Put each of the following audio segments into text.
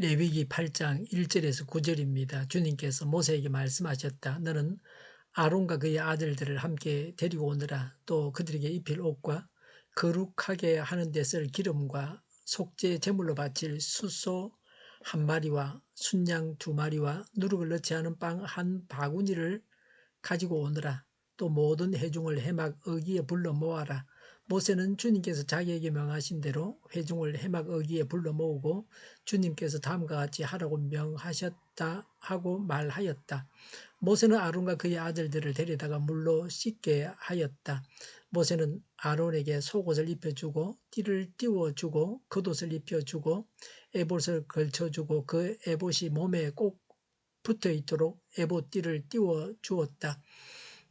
레위기 8장 1절에서 9절입니다. 주님께서 모세에게 말씀하셨다. 너는 아론과 그의 아들들을 함께 데리고 오너라. 또 그들에게 입힐 옷과 거룩하게 하는 데 쓸 기름과 속죄 제물로 바칠 숫소 한 마리와 순양 두 마리와 누룩을 넣지 않은 빵 한 바구니를 가지고 오너라. 또 모든 회중을 해막 어귀에 불러 모아라. 모세는 주님께서 자기에게 명하신 대로 회중을 해막 어귀에 불러 모으고 주님께서 다음과 같이 하라고 명하셨다 하고 말하였다. 모세는 아론과 그의 아들들을 데려다가 물로 씻게 하였다. 모세는 아론에게 속옷을 입혀주고 띠를 띄워주고 겉옷을 입혀주고 에봇을 걸쳐주고 그 에봇이 몸에 꼭 붙어있도록 에봇 띠를 띄워주었다.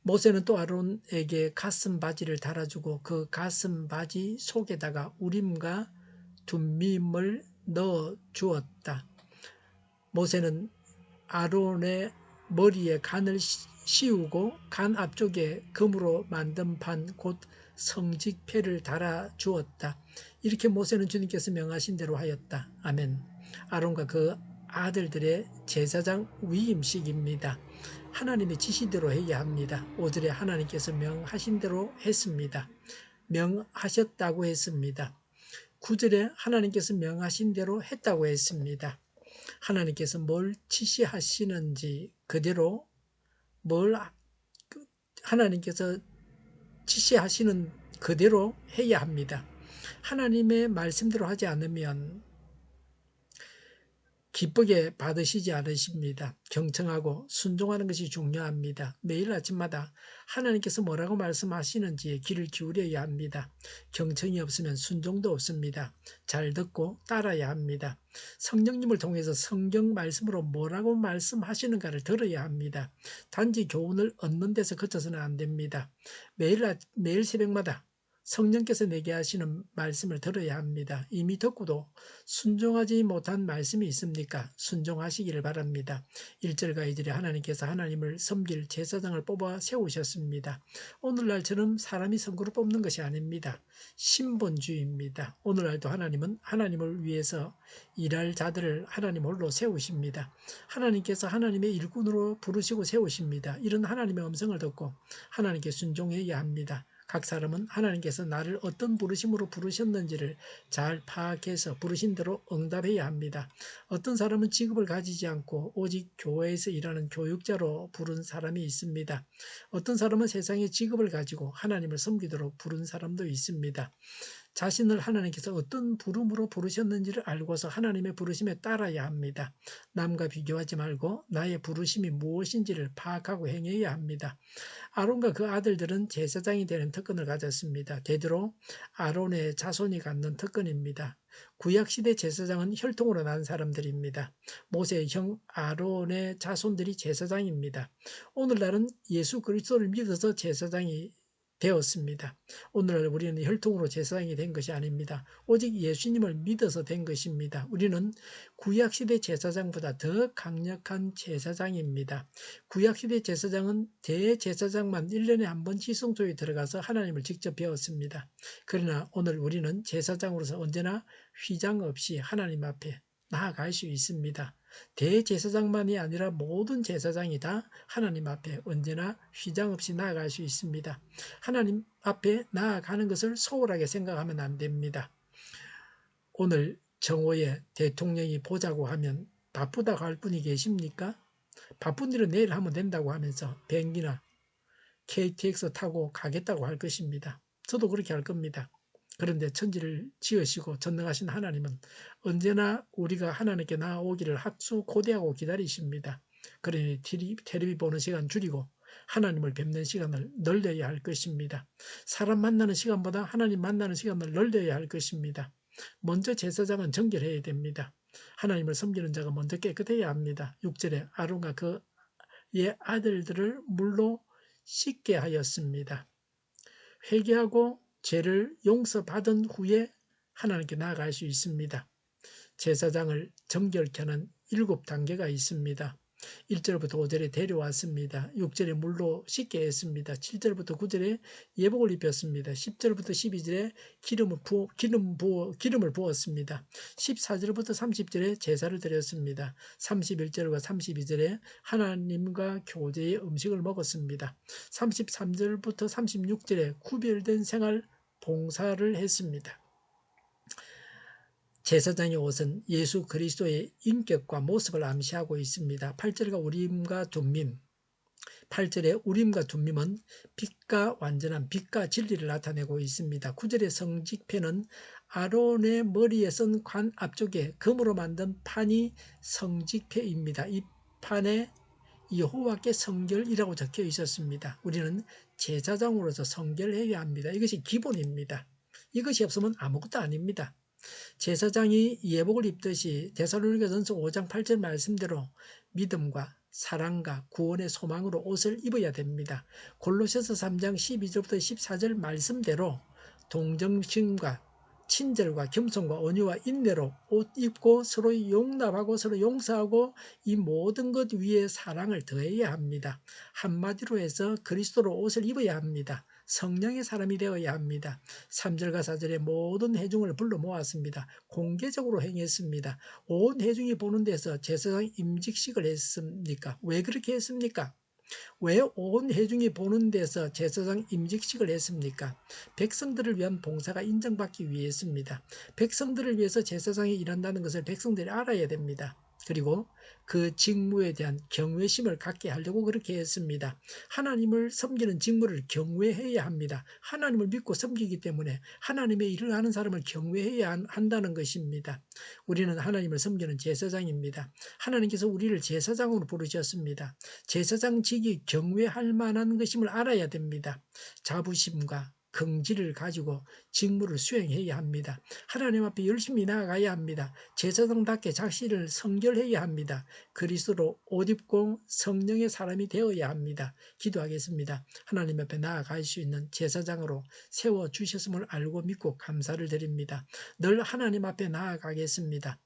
모세는 또 아론에게 가슴 바지를 달아주고 그 가슴 바지 속에다가 우림과 둠밈을 넣어 주었다. 모세는 아론의 머리에 간을 씌우고 간 앞쪽에 금으로 만든 판 곧 성직패를 달아 주었다. 이렇게 모세는 주님께서 명하신 대로 하였다. 아멘. 아론과 그 아들들의 제사장 위임식입니다. 하나님의 지시대로 해야 합니다. 5절에 하나님께서 명하신 대로 했습니다. 명하셨다고 했습니다. 9절에 하나님께서 명하신 대로 했다고 했습니다. 하나님께서 뭘 지시하시는지 그대로 하나님께서 지시하시는 그대로 해야 합니다. 하나님의 말씀대로 하지 않으면 기쁘게 받으시지 않으십니다. 경청하고 순종하는 것이 중요합니다. 매일 아침마다 하나님께서 뭐라고 말씀하시는지에 귀를 기울여야 합니다. 경청이 없으면 순종도 없습니다. 잘 듣고 따라야 합니다. 성령님을 통해서 성경 말씀으로 뭐라고 말씀하시는가를 들어야 합니다. 단지 교훈을 얻는 데서 그쳐서는 안 됩니다. 매일 새벽마다 성령께서 내게 하시는 말씀을 들어야 합니다. 이미 듣고도 순종하지 못한 말씀이 있습니까? 순종하시기를 바랍니다. 1절과 2절에 하나님께서 하나님을 섬길 제사장을 뽑아 세우셨습니다. 오늘날처럼 사람이 선거로 뽑는 것이 아닙니다. 신본주의입니다. 오늘날도 하나님은 하나님을 위해서 일할 자들을 하나님 홀로 세우십니다. 하나님께서 하나님의 일꾼으로 부르시고 세우십니다. 이런 하나님의 음성을 듣고 하나님께 순종해야 합니다. 각 사람은 하나님께서 나를 어떤 부르심으로 부르셨는지를 잘 파악해서 부르신 대로 응답해야 합니다. 어떤 사람은 직업을 가지지 않고 오직 교회에서 일하는 교육자로 부른 사람이 있습니다. 어떤 사람은 세상의 직업을 가지고 하나님을 섬기도록 부른 사람도 있습니다. 자신을 하나님께서 어떤 부름으로 부르셨는지를 알고서 하나님의 부르심에 따라야 합니다. 남과 비교하지 말고 나의 부르심이 무엇인지를 파악하고 행해야 합니다. 아론과 그 아들들은 제사장이 되는 특권을 가졌습니다. 대대로 아론의 자손이 갖는 특권입니다. 구약시대 제사장은 혈통으로 난 사람들입니다. 모세의 형 아론의 자손들이 제사장입니다. 오늘날은 예수 그리스도를 믿어서 제사장이 되었습니다. 오늘날 우리는 혈통으로 제사장이 된 것이 아닙니다. 오직 예수님을 믿어서 된 것입니다. 우리는 구약시대 제사장보다 더 강력한 제사장입니다. 구약시대 제사장은 대제사장만 1년에 한 번 지성소에 들어가서 하나님을 직접 배웠습니다. 그러나 오늘 우리는 제사장으로서 언제나 휘장 없이 하나님 앞에 나아갈 수 있습니다. 대제사장만이 아니라 모든 제사장이 다 하나님 앞에 언제나 휘장 없이 나아갈 수 있습니다. 하나님 앞에 나아가는 것을 소홀하게 생각하면 안 됩니다. 오늘 정오에 대통령이 보자고 하면 바쁘다고 할 분이 계십니까? 바쁜 일은 내일 하면 된다고 하면서 비행기나 KTX 타고 가겠다고 할 것입니다. 저도 그렇게 할 겁니다. 그런데 천지를 지으시고 전능하신 하나님은 언제나 우리가 하나님께 나아오기를 학수고대하고 기다리십니다. 그러니 텔레비 보는 시간 줄이고 하나님을 뵙는 시간을 늘려야 할 것입니다. 사람 만나는 시간보다 하나님 만나는 시간을 늘려야 할 것입니다. 먼저 제사장은 정결해야 됩니다. 하나님을 섬기는 자가 먼저 깨끗해야 합니다. 6절에 아론과 그의 아들들을 물로 씻게 하였습니다. 회개하고 죄를 용서받은 후에 하나님께 나아갈 수 있습니다. 제사장을 정결케 하는 7단계가 있습니다. 1절부터 5절에 데려왔습니다. 6절에 물로 씻게 했습니다. 7절부터 9절에 예복을 입혔습니다. 10절부터 12절에 기름을 부었습니다. 14절부터 30절에 제사를 드렸습니다. 31절과 32절에 하나님과 교제의 음식을 먹었습니다. 33절부터 36절에 구별된 생활 봉사를 했습니다. 제사장의 옷은 예수 그리스도의 인격과 모습을 암시하고 있습니다. 8절과 우림과 둠밈, 8절의 우림과 둠밈은 빛과 완전한 빛과 진리를 나타내고 있습니다. 9절의 성직패는 아론의 머리에 쓴 관 앞쪽에 금으로 만든 판이 성직패입니다. 이 판에 여호와께 성결이라고 적혀 있었습니다. 우리는 제사장으로서 성결해야 합니다. 이것이 기본입니다. 이것이 없으면 아무것도 아닙니다. 제사장이 예복을 입듯이 데살로니가전서 5장 8절 말씀대로 믿음과 사랑과 구원의 소망으로 옷을 입어야 됩니다. 골로새서 3장 12절부터 14절 말씀대로 동정심과 친절과 겸손과 온유와 인내로 옷 입고 서로 용납하고 서로 용서하고 이 모든 것 위에 사랑을 더해야 합니다. 한마디로 해서 그리스도로 옷을 입어야 합니다. 성령의 사람이 되어야 합니다. 3절과 4절에 모든 회중을 불러 모았습니다. 공개적으로 행했습니다. 온 회중이 보는 데서 제사장 임직식을 했습니까? 왜 그렇게 했습니까? 왜 온 회중이 보는 데서 제사장 임직식을 했습니까? 백성들을 위한 봉사가 인정받기 위해서입니다. 백성들을 위해서 제사장이 일한다는 것을 백성들이 알아야 됩니다. 그리고 그 직무에 대한 경외심을 갖게 하려고 그렇게 했습니다. 하나님을 섬기는 직무를 경외해야 합니다. 하나님을 믿고 섬기기 때문에 하나님의 일을 하는 사람을 경외해야 한다는 것입니다. 우리는 하나님을 섬기는 제사장입니다. 하나님께서 우리를 제사장으로 부르셨습니다. 제사장직이 경외할 만한 것임을 알아야 됩니다. 자부심과 긍지를 가지고 직무를 수행해야 합니다. 하나님 앞에 열심히 나아가야 합니다. 제사장답게 자신을 성결해야 합니다. 그리스도로 옷 입고 성령의 사람이 되어야 합니다. 기도하겠습니다. 하나님 앞에 나아갈 수 있는 제사장으로 세워주셨음을 알고 믿고 감사를 드립니다. 늘 하나님 앞에 나아가겠습니다.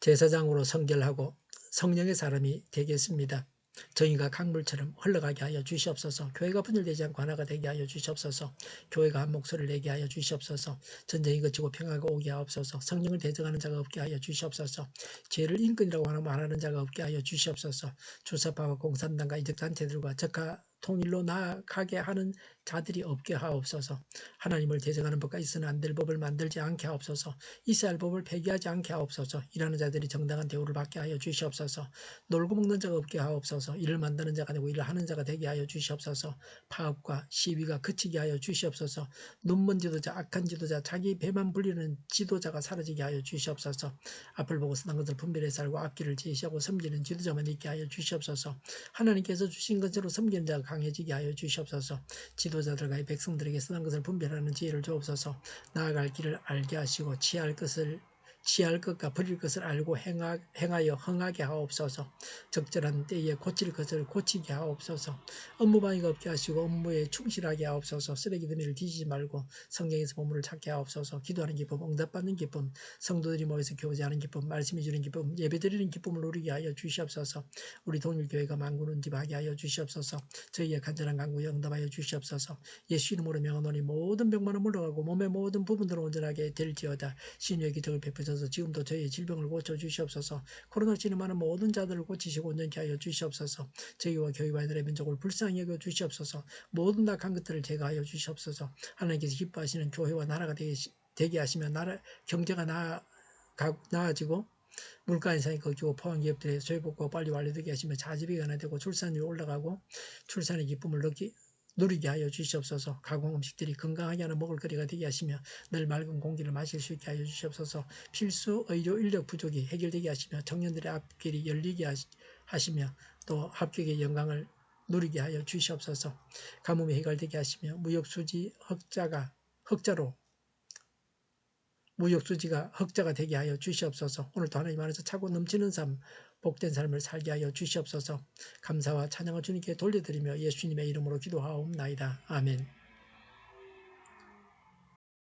제사장으로 성결하고 성령의 사람이 되겠습니다. 정의가 강물처럼 흘러가게 하여 주시옵소서. 교회가 분열되지 않고 하나가 되게 하여 주시옵소서. 교회가 한 목소리를 내게 하여 주시옵소서. 전쟁이 그치고 평화가 오게 하옵소서. 성령을 대적하는 자가 없게 하여 주시옵소서. 죄를 인권이라고 말하는 자가 없게 하여 주시옵소서. 주사파와 공산당과 이적단체들과 적화 통일로 나아가게 하는 자들이 없게 하옵소서. 하나님을 대적하는 법과 있어는 안 될 법을 만들지 않게 하옵소서. 있어야 할 법을 폐기하지 않게 하옵소서. 일하는 자들이 정당한 대우를 받게 하여 주시옵소서. 놀고 먹는 자가 없게 하옵소서. 일을 만드는 자가 되고 일을 하는 자가 되게 하여 주시옵소서. 파업과 시위가 그치게 하여 주시옵소서. 눈먼 지도자, 악한 지도자, 자기 배만 불리는 지도자가 사라지게 하여 주시옵소서. 앞을 보고 선한 것을 분별해 살고 앞길을 제시하고 섬기는 지도자만 있게 하여 주시옵소서. 하나님께서 주신 것으로 섬기는 자가 강해지게 하여 주시옵소서. 지도자들과 백성들에게 선한 것을 분별하는 지혜를 주옵소서. 나아갈 길을 알게 하시고 취할 것과 버릴 것을 알고 행하여 흥하게 하옵소서. 적절한 때에 고칠 것을 고치게 하옵소서. 업무방해가 없게 하시고 업무에 충실하게 하옵소서. 쓰레기 더미를 뒤지지 말고 성경에서 보물을 찾게 하옵소서. 기도하는 기쁨, 응답받는 기쁨, 성도들이 모여서 교제하는 기쁨, 말씀해 주는 기쁨, 예배드리는 기쁨을 누리게 하여 주시옵소서. 우리 동일교회가 만군운집하게 하여 주시옵소서. 저희의 간절한 간구에 응답하여 주시옵소서. 예수 이름으로 명하노니 모든 병만은 물러가고 몸의 모든 부분들은 온전하게 될지어다. 신유의 기적을 베푸셔서 지금도 저희의 질병을 고쳐주시옵소서. 코로나 진행하는 모든 자들을 고치시고 온전케 하여 주시옵소서. 저희와 교회와 이들의 민족을 불쌍히 여겨 주시옵소서. 모든 악한 것들을 제거하여 주시옵소서. 하나님께서 기뻐하시는 교회와 나라가 되게 하시며 경제가 나아지고 물가 인상이 걷히고 포항 기업들의 소유복구가 빨리 완료되게 하시며 자집이 완화되고 출산율이 올라가고 출산의 기쁨을 누리게 하여 주시옵소서. 가공 음식들이 건강하게 하는 먹을거리가 되게 하시며 늘 맑은 공기를 마실 수 있게 하여 주시옵소서. 필수 의료 인력 부족이 해결되게 하시며 청년들의 앞길이 열리게 하시며 또 합격의 영광을 누리게 하여 주시옵소서. 가뭄이 해결되게 하시며 무역수지가 흑자가 되게 하여 주시옵소서. 오늘도 하나님 안에서 차고 넘치는 삶, 복된 삶을 살게 하여 주시옵소서. 감사와 찬양을 주님께 돌려드리며 예수님의 이름으로 기도하옵나이다. 아멘.